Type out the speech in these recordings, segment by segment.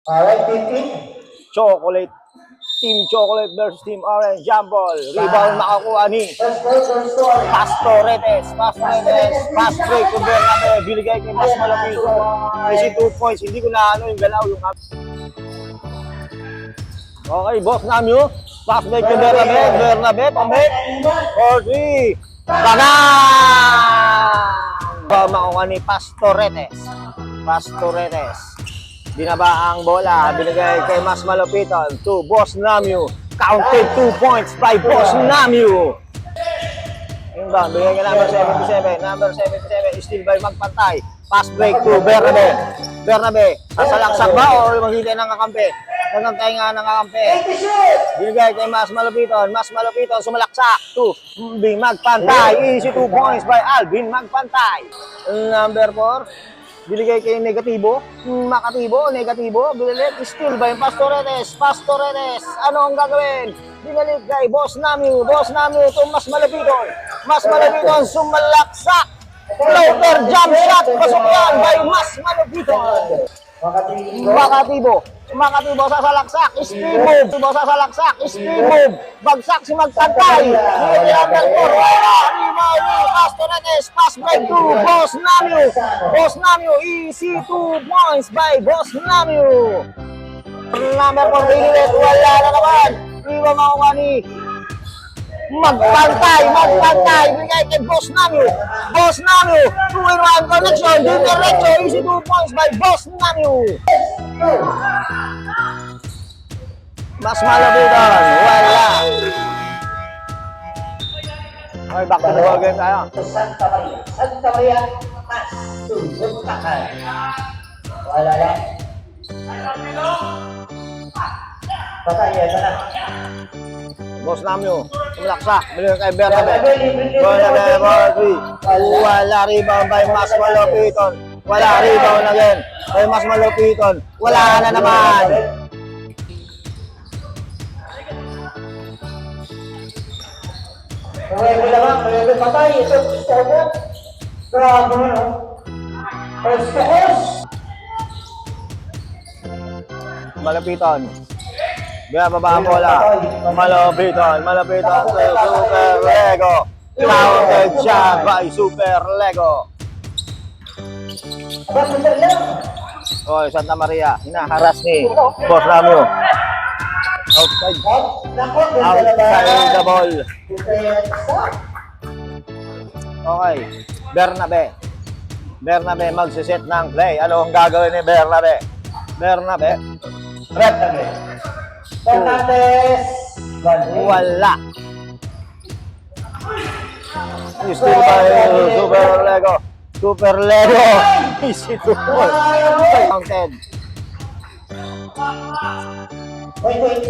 Alright, 15. Chocolate. Team Chocolate versus Team Orange. Jumble. Rebound makakuha ni Pastoretes. Pass break to Bernabe. Binigay kay Mas Malapito. Easy 2 points. Hindi ko na yung galaw yung okay, boss namin yun. Pass break to Bernabe. Bernabe, pambit. 4-3. Bagang! Makuha ni Pastoretes. Binaba ang bola, binigay kay Mas Malupiton to Boss Namio. Counted 2 points by Boss Namio. Yun ba, binigay kay number 77. Number 77 is still by magpantay. Pass break to Bernabe. Sasalaksak ba o maghintay ng kakampi? Nagantay nga ng kakampi. Binigay kay Mas Malupiton. Mas Malupiton sumalaksak to Alvin Magpantay. Easy 2 points by Alvin Magpantay. Number 4. Binigay kay negatibo, negatibo, binalik, still by Pastoretes, ano ang gagawin? Binalik kay Boss Namio to Mas Malupiton, sumalaksak, floater jump shot, pasok yan by Mas Malupiton. Makatibo sasalaksak, speed move, bagsak si Magpantay, number 4, Pastoretes, pass break to Boss Namio, easy 2 points by Boss Namio. Number 4, binilit, wala na naman, iba makuha ni Magpantay, bigay kay Boss Namio, 2-in-1 connection, diretso, easy 2 points by Boss Namio. Mas Malupiton, wala. Okay, back to the ball game tayo. Santa Maria, mas Tubukakan. Wala lang. Patay, yan na. Boss Namio, sumalaksak, binigay kay Bernabe. Wala rebound by Mas Malupiton. Wala rebound again by Mas Malupiton. Wala na naman. Kaya patay. Ito, grabe mo, no? Malupiton. Binababa ang bola. Malupiton to Super Lego. Counted siya by Super Lego. Oh, Santa Maria, hinaharas ni Boss Namio. Outside the ball. Okay, Bernabe magsiset ng play. Ano ang gagawin ni Bernabe? Fernandez. Wala. Still by Super Lego. Easy to ball. Counted. Wait.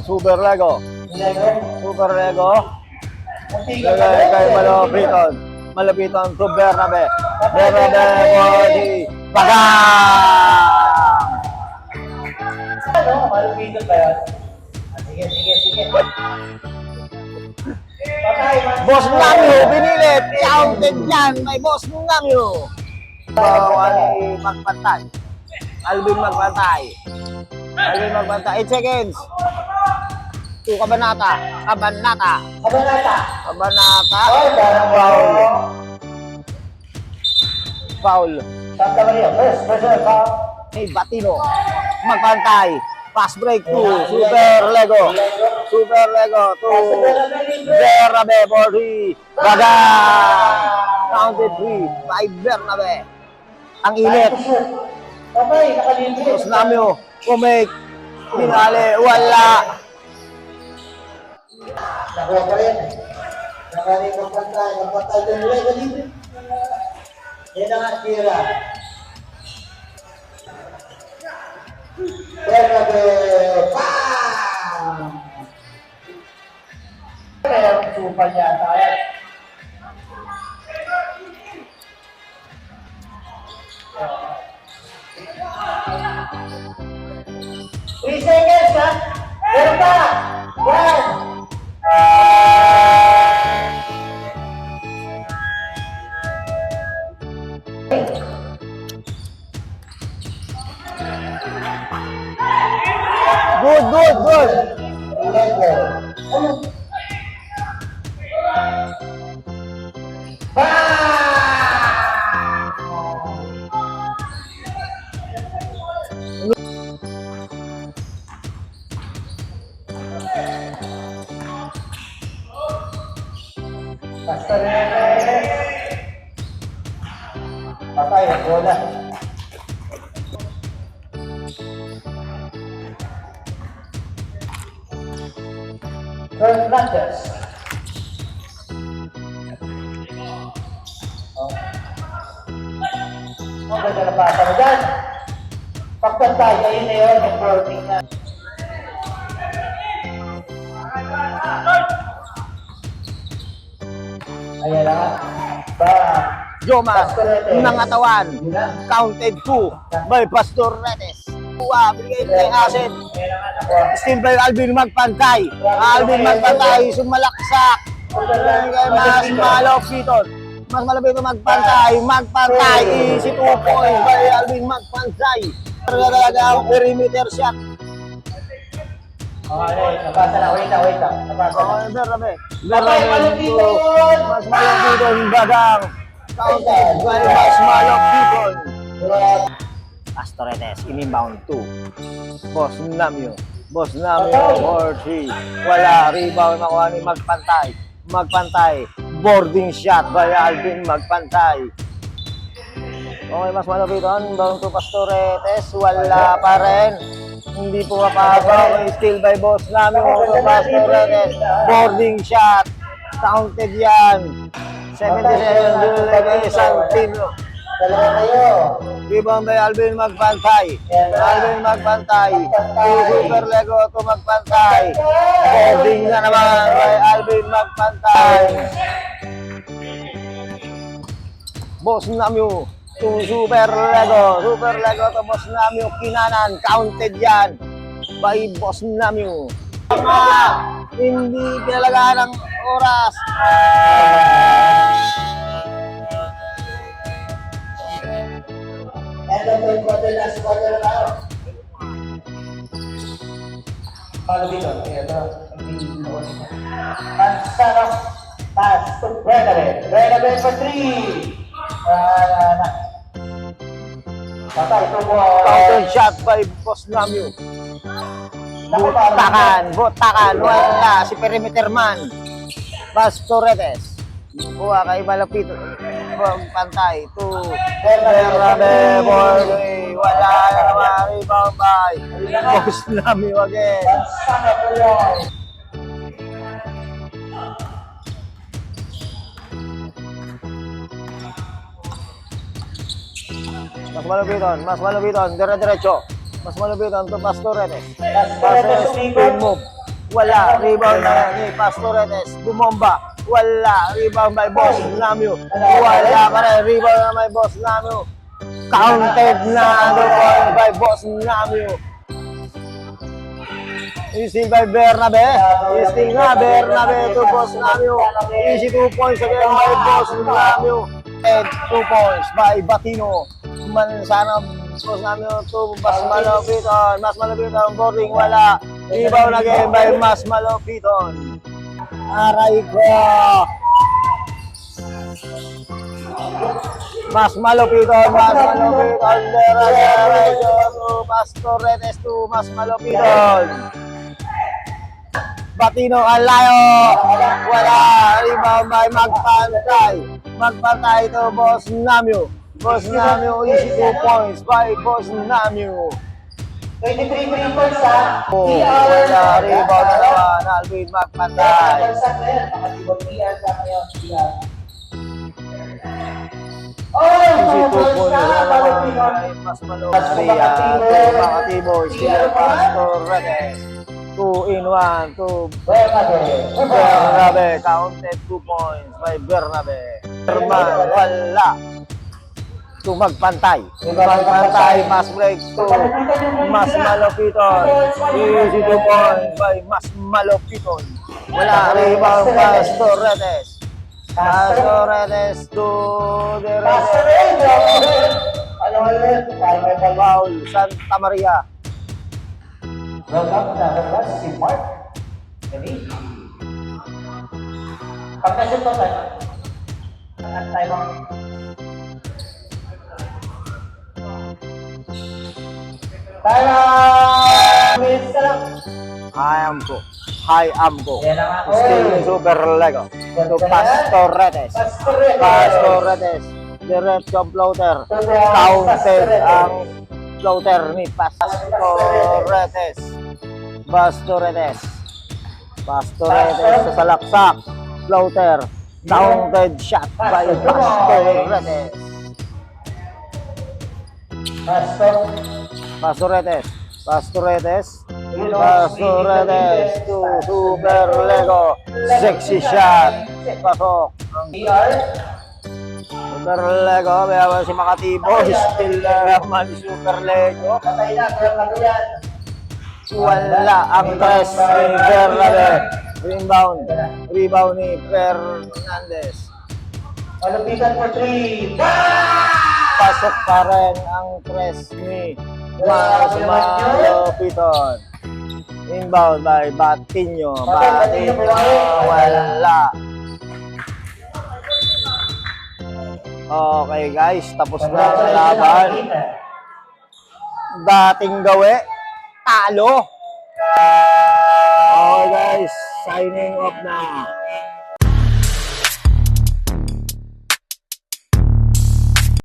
Super Lego. Kay Malupiton to Bernabe body. Bagang! Malupiton ba yun? Sige. Patay, Boss Namio, binilit. Counted yan by Boss Namio. Alvin Magpantay. 8 seconds. To Kabanata. Foul. Santa Maria, first foul. Hey, Batino. Magpantay. Pass break to Super Lego to Bernabe for 3. Bagang! Counted 3 by Bernabe. Ang init. Boss Namio, kumake. Pinali, wala. Nakuha pa rin. Magpantay din Lego dito. Yan ang tira. Bernabe, bam! Kaya ang supa niya tayo. Three seconds, ha? Meron pa! One! Pastorete. Patay, bola. Fernandez. Oh, ganda na pasa mo dyan. Pagpantay, ayun na yun, yung boarding na. Ayan na nga. Ba. Joma ng katawan. Yun na. Counted 2 by Pastor Retes. Binigay kay Aset. Ayan na nga, nakuha. Still by Alvin Magpantay. Alvin Magpantay, sumalaksak. Kay Mas Malapiton. Mas Malapiton Magpantay. Magpantay. Easy 2 points by Alvin Magpantay. Talaga ang perimeter shot. Okay, nabasa na. Wait lang. Nabasa na. Bernabe. Mas Malapiton. Mas Malapiton Bagang. Counted by Mas Malapiton. Pastoretes, in-inbound 2. Boss Namio. Boss Namio, 4-3. Wala, rebound makuha ni Magpantay. Magpantay. Boarding shot by Alvin Magpantay. Okay, Mas Malapiton. Down to Pastoretes. Wala pa rin. Hindi pumapasok. Still by Boss Namio to Pastoretes. Boarding shot. Counted yan. 77 Julie Santino. Dalawa kayo. Rebound by Alvin Magpantay. Alvin Magpantay. Super Lego to Magpantay. Boarding na naman by Alvin Magpantay. Boss Namio to Super Lego. Super Lego to Boss Namio. Kinanan. Counted yan by Boss Namio. Hindi pinalagaan ng oras. End of third quarter, last quarter na tayo. Paano dito? Pansarap. Pass to Brenabe. Brenabe for 3. Patay, 2 ball. Counted shot by Boss Namio. Botakan. Wala si perimeter man. Pastoretes. Kuha kay Malapit. Pantay. 2. Bernabe. Wala na naman. Rebound by Boss Namio again. Pansarap po yun. Mas Malapiton. Dire-diretso. Mas Malapiton to Pastoretes. Pastoretes Spin move. Wala. Rebound na ni Pastoretes. Bumomba. Wala. Rebound by Boss Namio. Wala pa rin. Rebound na by Boss Namio. Counted na by Boss Namio. Easy by Bernabe. Easy nga Bernabe to Boss Namio. Easy 2 points again by Boss Namio. And 2 points by Batino. Sana Boss Namio to Mas Malapiton. Mas Malapiton boarding wala. Rebound again by Mas Malapiton. Aray ko. Mas Malapiton. Diretso to Pastoretes to Mas Malapiton. Batino ang layo. Wala. Rebound by Magpantay. Magpantay to Boss Namio. Boss Namio easy 2 points by Boss Namio. 23 points ha. Wala. Rebound na naman. Alvin Magpantay. Easy 2 points na naman. Mas Malapiton. Makatibo. Still Pastoretes. 2-in-1 to Bernabe. Counted 2 points by Bernabe. Wala. To Magpantay. Magpantay. Mas break to Mas Malapiton. Easy 2 points by Mas Malapiton. Wala. Rebound Pastoretes. Pastoretes to Paul Santa Maria. Welcome sa labas si Mark. Ready? Pag na-shoot ko tayo. Tayo bang... Tayo! Minutes na lang. Hayamco. Yan ang ako. Still in Super Lego. To Pastoretes. Pastoretes. Diretso ang floater. Counted ang floater ni Pastoretes. Pastoretes sa salaksak. Floater. Counted shot by Pastoretes. Pastoretes to Super Lego. Sexy shot. Pasok. Super Lego. Bayawan si Makatibo. Still naman Super Lego. Patay na, kaya ano yan? Wala ang press ni Bernabe. Rebound ni Fernandez. Malupitan for 3. Pasok pa rin ang press ni Mas Malupiton. Inbound by Batinho. Wala. Okay guys, tapos na ang laban. Dating gawi, talo. Okay guys, signing off na.